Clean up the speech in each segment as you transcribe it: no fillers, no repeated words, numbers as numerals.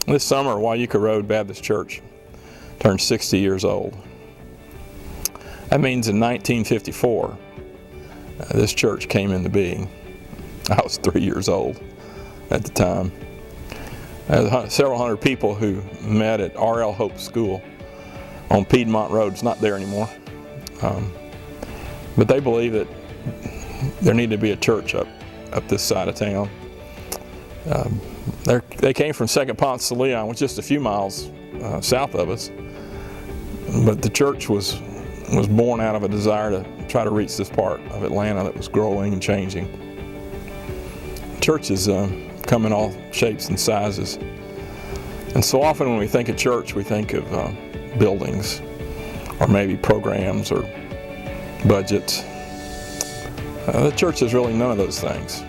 This summer, Wieuca Road Baptist Church turned 60 years old. That means in 1954, this church came into being. I was 3 years old at the time. There several hundred people who met at R.L. Hope School on Piedmont Road. It's not there anymore. But they believe that there needed to be a church up this side of town. They came from Second Ponce de Leon, which is just a few miles south of us. But the church was born out of a desire to try to reach this part of Atlanta that was growing and changing. Churches come in all shapes and sizes. And so often when we think of church, we think of buildings, or maybe programs or budgets. The church is really none of those things.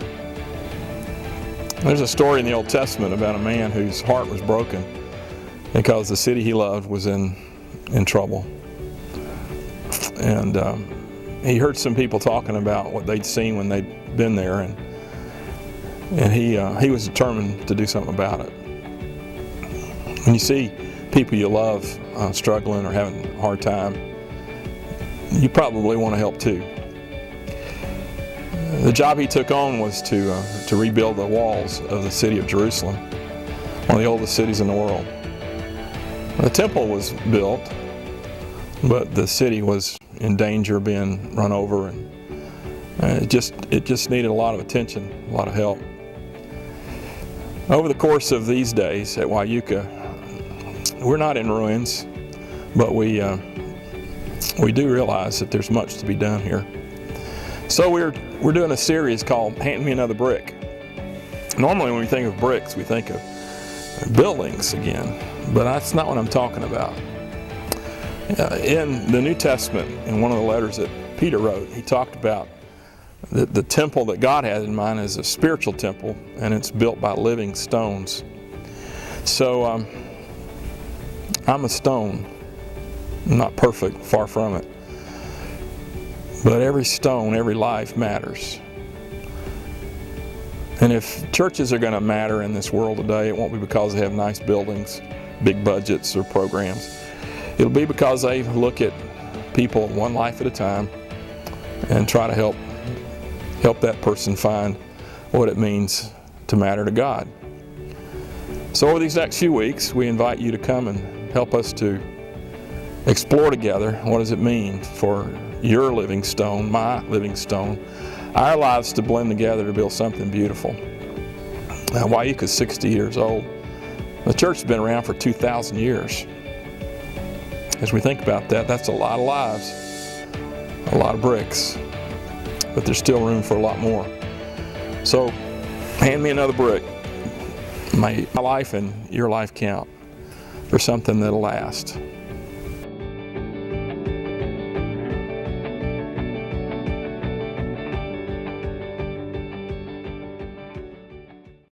There's a story in the Old Testament about a man whose heart was broken because the city he loved was in trouble. And he heard some people talking about what they'd seen when they'd been there, and he was determined to do something about it. When you see people you love struggling or having a hard time, you probably want to help too. The job he took on was to rebuild the walls of the city of Jerusalem, one of the oldest cities in the world. The temple was built, but the city was in danger of being run over, and it just needed a lot of attention, a lot of help. Over the course of these days at Wieuca, we're not in ruins, but we do realize that there's much to be done here. So we're doing a series called Hand Me Another Brick. Normally when we think of bricks, we think of buildings again, but that's not what I'm talking about. In the New Testament, in one of the letters that Peter wrote, he talked about the temple that God had in mind as a spiritual temple, and it's built by living stones. So I'm a stone. I'm not perfect, far from it. But every stone, every life matters. And if churches are going to matter in this world today, it won't be because they have nice buildings, big budgets, or programs. It'll be because they look at people one life at a time and try to help that person find what it means to matter to God. So over these next few weeks, we invite you to come and help us to explore together what does it mean for your living stone, my living stone, our lives to blend together to build something beautiful. Now, Wieuca's 60 years old. The church has been around for 2,000 years. As we think about that, that's a lot of lives, a lot of bricks, but there's still room for a lot more. So, hand me another brick. My life and your life count for something that'll last.